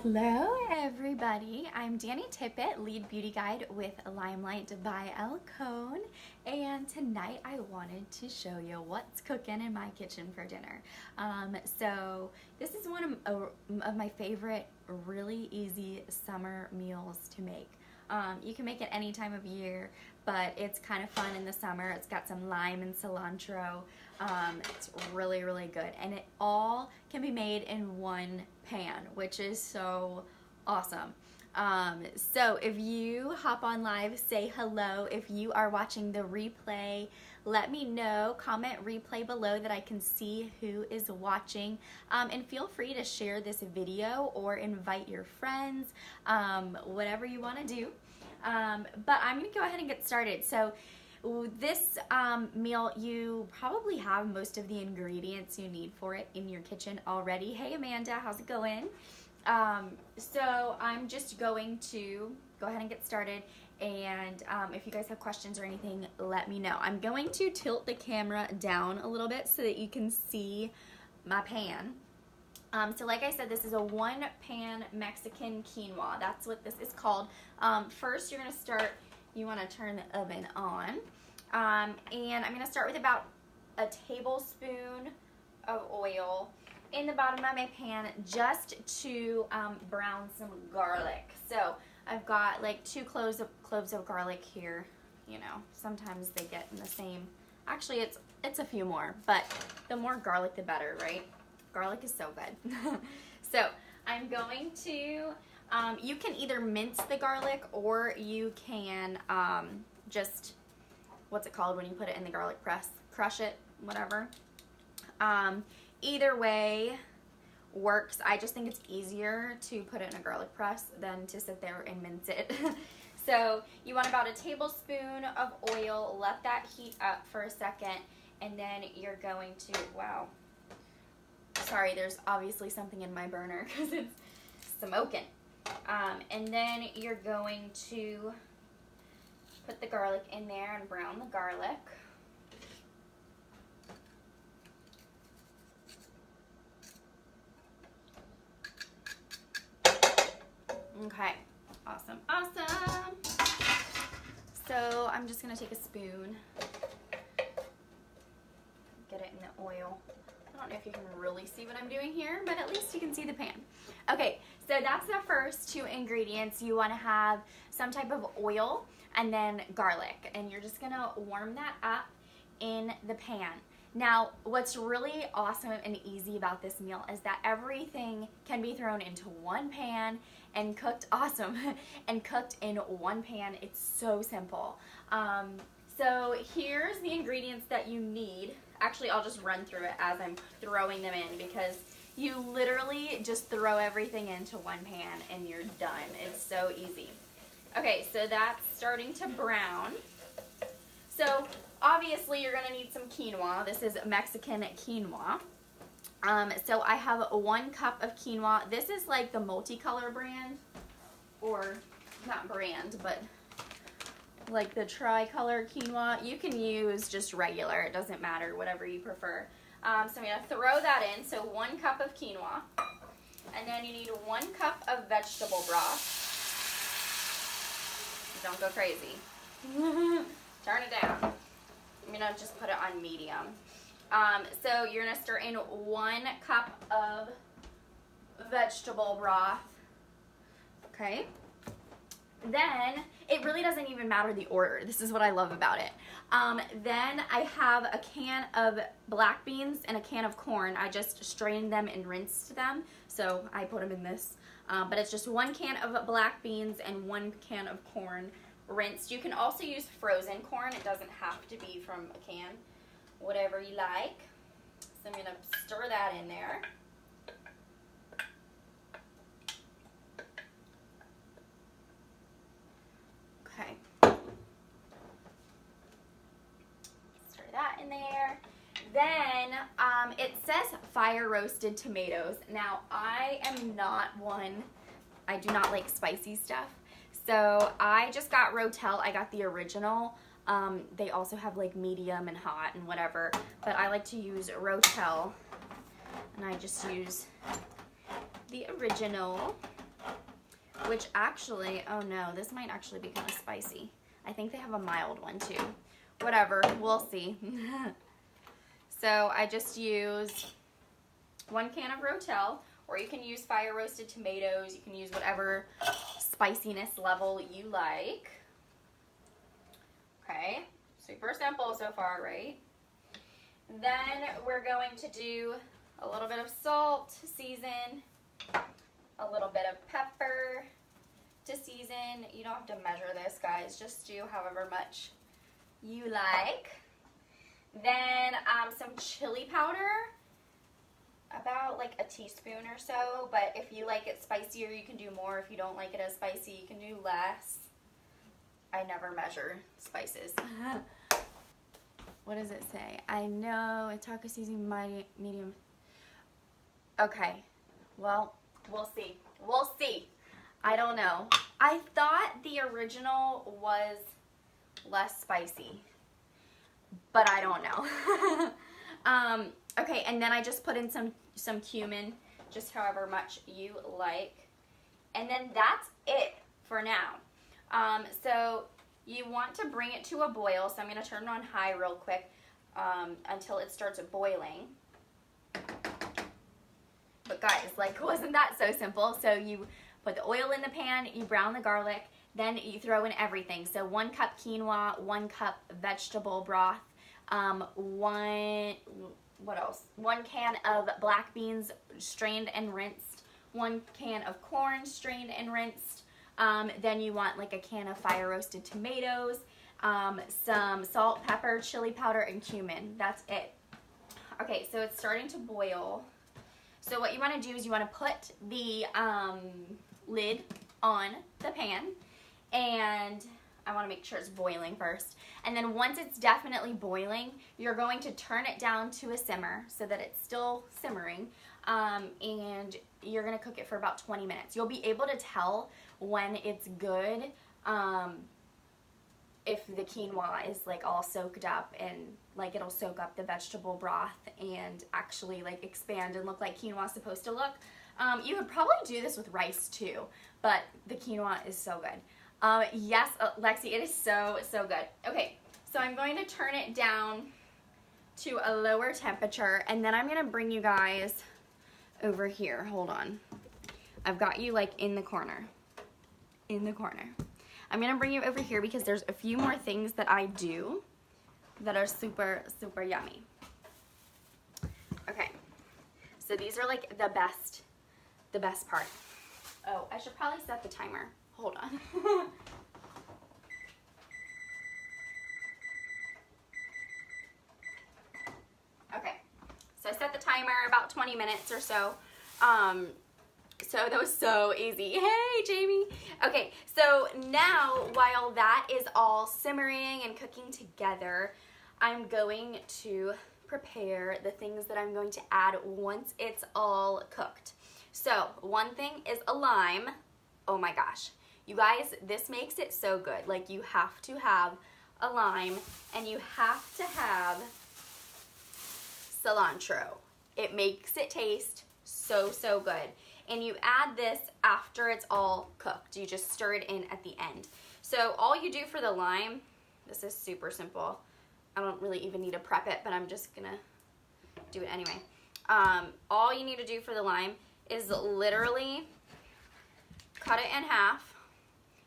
Hello everybody, I'm Danny Tippett, lead beauty guide with Limelight by Elle Cone, and tonight I wanted to show you what's cooking in my kitchen for dinner. So this is one of my favorite really easy summer meals to make. You can make it any time of year, but it's kind of fun in the summer. It's got some lime and cilantro. It's really, really good. And it all can be made in one pan, which is so awesome. So if you hop on live, say hello. If you are watching the replay, let me know. Comment replay below that I can see who is watching. And feel free to share this video or invite your friends, whatever you want to do. But I'm going to go ahead and get started. So this meal, you probably have most of the ingredients you need for it in your kitchen already. Hey Amanda, how's it going? So I'm just going to go ahead and get started, and if you guys have questions or anything, let me know. I'm going to tilt the camera down a little bit so that you can see my pan. So like I said, this is a one pan Mexican quinoa. That's what this is called. First you're going to start, you want to turn the oven on, and I'm going to start with about a tablespoon of oil in the bottom of my pan just to brown some garlic. So I've got like 2 cloves of garlic here. You know, sometimes they get in the same, actually it's a few more, but the more garlic the better, right? Garlic is so good. So I'm going to, you can either mince the garlic or you can just, what's it called when you put it in the garlic press? Crush it, whatever. Either way works. I just think it's easier to put it in a garlic press than to sit there and mince it. So you want about a tablespoon of oil. Let that heat up for a second, and then you're going to, wow. Sorry, there's obviously something in my burner because it's smoking. And then you're going to put the garlic in there and brown the garlic. Okay, awesome, awesome. So I'm just gonna take a spoon, get it in the oil. I don't know if you can really see what I'm doing here, but at least you can see the pan. Okay, so that's the first 2 ingredients. You want to have some type of oil and then garlic, and you're just gonna warm that up in the pan. Now, what's really awesome and easy about this meal is that everything can be thrown into one pan and cooked awesome and cooked in one pan. It's so simple. So here's the ingredients that you need. Actually, I'll just run through it as I'm throwing them in, because you literally just throw everything into one pan and you're done. It's so easy. Okay, so that's starting to brown. So obviously you're gonna need some quinoa. This is Mexican quinoa. So I have 1 cup of quinoa. This is like the multicolor brand, or not brand, but like the tricolor quinoa. You can use just regular, it doesn't matter, whatever you prefer. So I'm gonna throw that in, so 1 cup of quinoa. And then you need 1 cup of vegetable broth. Don't go crazy. Turn it down. I'm gonna just put it on medium. So you're gonna stir in 1 cup of vegetable broth. Okay. Then it really doesn't even matter the order. This is what I love about it. Then I have a can of black beans and a can of corn. I just strained them and rinsed them, so I put them in this. But it's just 1 can of black beans and 1 can of corn rinsed. You can also use frozen corn. It doesn't have to be from a can. Whatever you like. So I'm going to stir that in there. Okay. Stir that in there. Then it says fire roasted tomatoes. Now I am not one, I do not like spicy stuff. So I just got Rotel. I got the original. They also have like medium and hot and whatever, but I like to use Rotel, and I just use the original. which actually, oh no, this might actually be kind of spicy. I think they have a mild one too. Whatever, we'll see. So I just use 1 can of Rotel, or you can use fire roasted tomatoes. You can use whatever spiciness level you like. Okay, super simple so far, right? Then we're going to do a little bit of salt to season, a little bit of pepper to season. You don't have to measure this, guys. Just do however much you like. Then some chili powder, about like a teaspoon or so, but if you like it spicier, you can do more. If you don't like it as spicy, you can do less. I never measure spices. What does it say? I know, a taco seasoning medium. Okay, well, we'll see. We'll see. I don't know. I thought the original was less spicy, but I don't know. Okay, and then I just put in some cumin, just however much you like. And then that's it for now. So you want to bring it to a boil, so I'm going to turn it on high real quick until it starts boiling. But guys, like, wasn't that so simple? So you put the oil in the pan, you brown the garlic, then you throw in everything. So 1 cup quinoa, 1 cup vegetable broth, 1 can of black beans strained and rinsed, 1 can of corn strained and rinsed. Then you want like a can of fire roasted tomatoes, some salt, pepper, chili powder, and cumin. That's it. Okay, so it's starting to boil. So what you want to do is you want to put the lid on the pan, and I want to make sure it's boiling first. And then once it's definitely boiling, you're going to turn it down to a simmer so that it's still simmering, and you're going to cook it for about 20 minutes. You'll be able to tell when it's good if the quinoa is like all soaked up, and like it'll soak up the vegetable broth and actually like expand and look like quinoa is supposed to look. You could probably do this with rice too, but the quinoa is so good. Yes, Lexi, it is so good. Okay, so I'm going to turn it down to a lower temperature, and then I'm going to bring you guys over here. Hold on. I've got you like in the corner. In the corner. I'm going to bring you over here because there's a few more things that I do that are super yummy. Okay, so these are like the best part. Oh, I should probably set the timer. Hold on. Okay, so I set the timer about 20 minutes or so. So that was so easy. Hey, Jamie. Okay, so now while that is all simmering and cooking together, I'm going to prepare the things that I'm going to add once it's all cooked. So one thing is a lime. Oh my gosh. You guys, this makes it so good. Like, you have to have a lime, and you have to have cilantro. It makes it taste so good. And you add this after it's all cooked. You just stir it in at the end. So all you do for the lime, this is super simple. I don't really even need to prep it, but I'm just gonna do it anyway. All you need to do for the lime is literally cut it in half,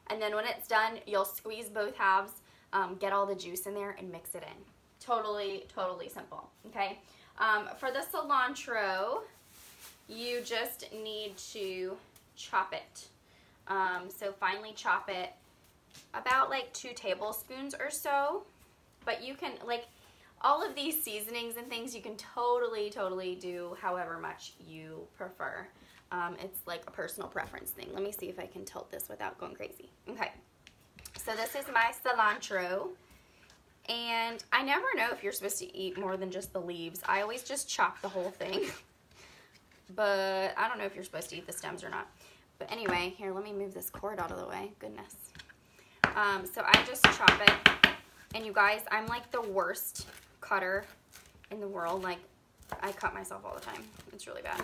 and then when it's done, you'll squeeze both halves, get all the juice in there, and mix it in. Totally simple, okay? For the cilantro, you just need to chop it. So finely chop it, about like 2 tablespoons or so. But you can, like, all of these seasonings and things, you can totally do however much you prefer. It's like a personal preference thing. Let me see if I can tilt this without going crazy. Okay, so this is my cilantro. And I never know if you're supposed to eat more than just the leaves. I always just chop the whole thing. But I don't know if you're supposed to eat the stems or not. But anyway, here, let me move this cord out of the way. Goodness. So I just chop it. And you guys, I'm like the worst cutter in the world. Like, I cut myself all the time. It's really bad.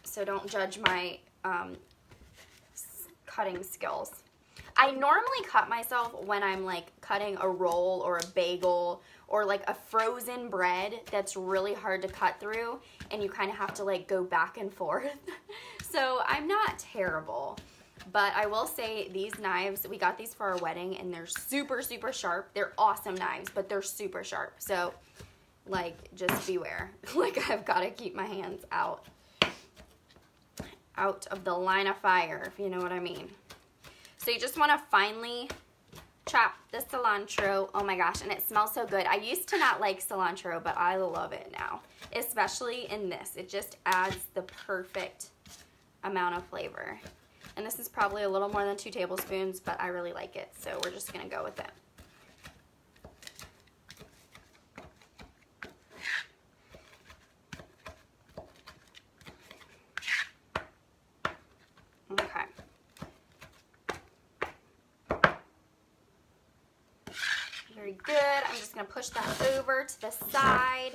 So don't judge my cutting skills. I normally cut myself when I'm like cutting a roll or a bagel or like a frozen bread that's really hard to cut through and you kind of have to like go back and forth. So I'm not terrible, but I will say these knives, we got these for our wedding and they're super, super sharp. They're awesome knives, but they're super sharp. So like just beware. Like I've got to keep my hands out of the line of fire, if you know what I mean. So you just want to finely chop the cilantro. Oh my gosh, and it smells so good. I used to not like cilantro, but I love it now, especially in this. It just adds the perfect amount of flavor. And this is probably a little more than 2 tablespoons, but I really like it, so we're just going to go with it. Okay. Very good. I'm just going to push that over to the side.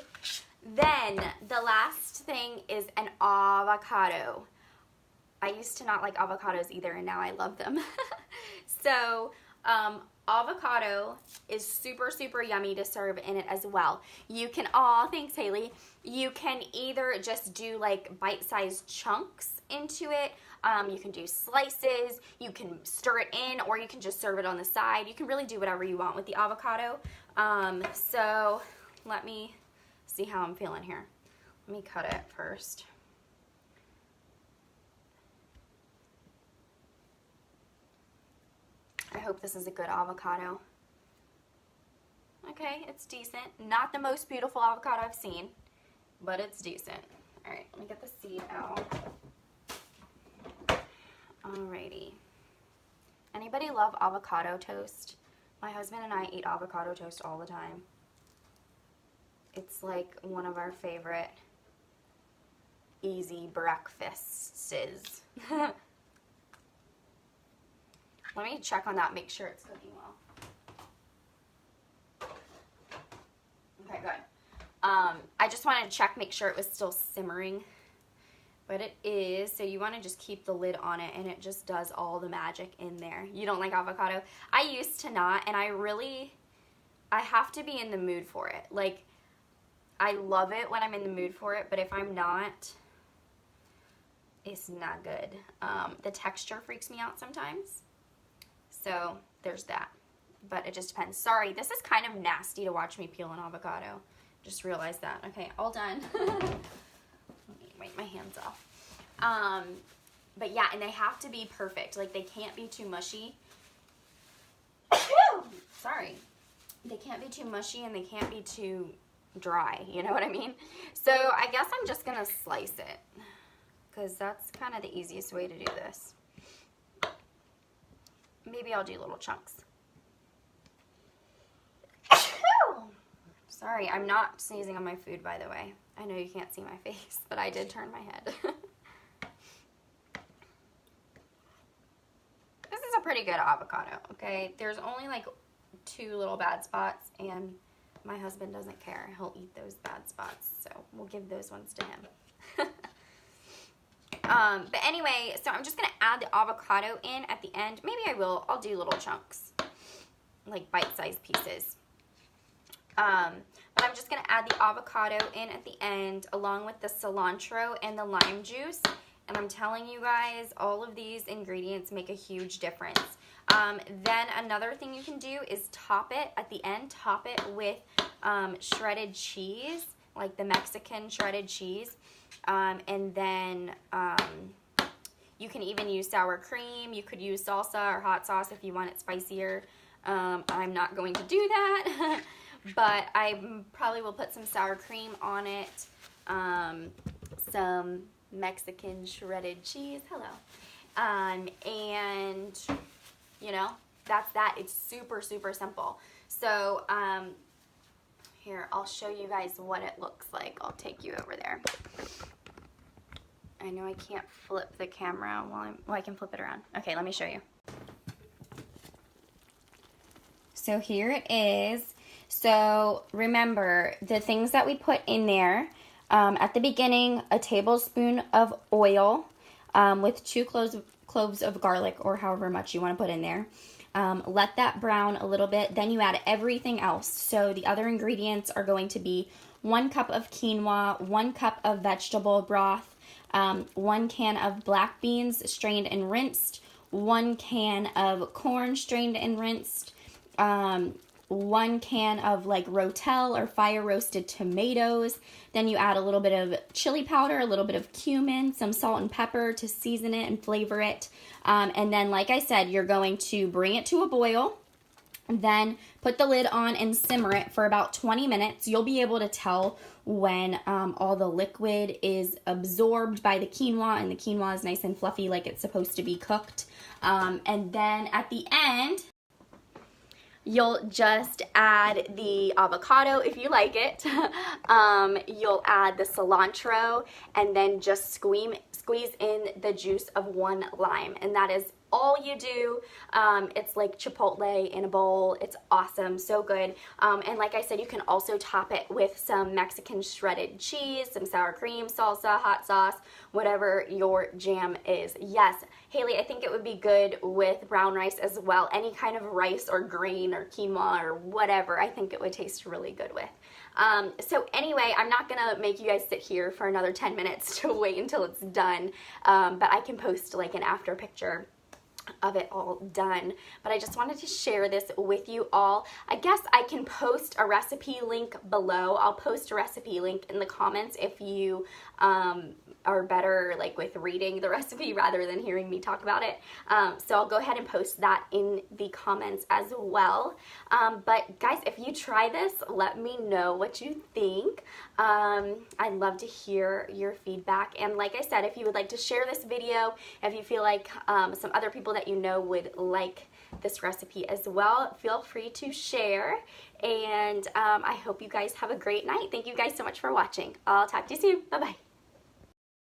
Then the last thing is an avocado. I used to not like avocados either, and now I love them. So avocado is super, super yummy to serve in it as well. You can, thanks Haley. You can either just do like bite-sized chunks into it. You can do slices, you can stir it in, or you can just serve it on the side. You can really do whatever you want with the avocado. So let me see how I'm feeling here. Let me cut it first. I hope this is a good avocado. Okay, it's decent. Not the most beautiful avocado I've seen, but it's decent. All right, let me get the seed out. Alrighty. Anybody love avocado toast? My husband and I eat avocado toast all the time. It's like one of our favorite easy breakfasts. Let me check on that, make sure it's cooking well. Okay, good. I just wanted to check, make sure it was still simmering. But it is, so you want to just keep the lid on it and it just does all the magic in there. You don't like avocado? I used to not, and I have to be in the mood for it. Like, I love it when I'm in the mood for it, but if I'm not, it's not good. The texture freaks me out sometimes. So there's that, but it just depends. Sorry, this is kind of nasty to watch me peel an avocado. Just realized that. Okay, all done. Wipe my hands off. But yeah, and they have to be perfect. Like, they can't be too mushy. Sorry. They can't be too mushy and they can't be too dry. You know what I mean? So I guess I'm just going to slice it because that's kind of the easiest way to do this. Maybe I'll do little chunks. Sorry, I'm not sneezing on my food, by the way. I know you can't see my face, but I did turn my head. This is a pretty good avocado, okay? There's only like 2 little bad spots, and my husband doesn't care. He'll eat those bad spots, so we'll give those ones to him. But anyway, so I'm just going to add the avocado in at the end. Maybe I will. I'll do little chunks, like bite-sized pieces. But I'm just going to add the avocado in at the end along with the cilantro and the lime juice. And I'm telling you guys, all of these ingredients make a huge difference. Then another thing you can do is top it at the end. Top it with shredded cheese, like the Mexican shredded cheese. And then you can even use sour cream. You could use salsa or hot sauce if you want it spicier. I'm not going to do that. But I probably will put some sour cream on it, some Mexican shredded cheese, and, you know, that's that. It's super, super simple. So, here, I'll show you guys what it looks like. I'll take you over there. I know I can't flip the camera while I can flip it around. Okay, let me show you. So here it is. So remember the things that we put in there. At the beginning, a tablespoon of oil, with 2 cloves of garlic, or however much you want to put in there. Let that brown a little bit. Then you add everything else. So the other ingredients are going to be 1 cup of quinoa, 1 cup of vegetable broth, 1 can of black beans strained and rinsed, 1 can of corn strained and rinsed, 1 can of like rotel or fire roasted tomatoes. Then you add a little bit of chili powder, a little bit of cumin, some salt and pepper to season it and flavor it. And then, like I said, you're going to bring it to a boil. Then put the lid on and simmer it for about 20 minutes. You'll be able to tell when all the liquid is absorbed by the quinoa and the quinoa is nice and fluffy like it's supposed to be cooked. And then at the end, you'll just add the avocado if you like it. You'll add the cilantro and then just squeeze in the juice of 1 lime. And that is all you do. It's like Chipotle in a bowl. It's awesome, so good. And like I said, you can also top it with some Mexican shredded cheese, some sour cream, salsa, hot sauce, whatever your jam is. Yes, Haley, I think it would be good with brown rice as well. Any kind of rice or grain or quinoa or whatever, I think it would taste really good with. So anyway, I'm not gonna make you guys sit here for another 10 minutes to wait until it's done, but I can post like an after picture of it all done. But I just wanted to share this with you all. I guess I can post a recipe link below. I'll post a recipe link in the comments if you are better like with reading the recipe rather than hearing me talk about it. So I'll go ahead and post that in the comments as well. But guys, if you try this, let me know what you think. I'd love to hear your feedback. And like I said, if you would like to share this video, if you feel like some other people that you know would like this recipe as well, feel free to share. And I hope you guys have a great night. Thank you guys so much for watching. I'll talk to you soon. Bye-bye.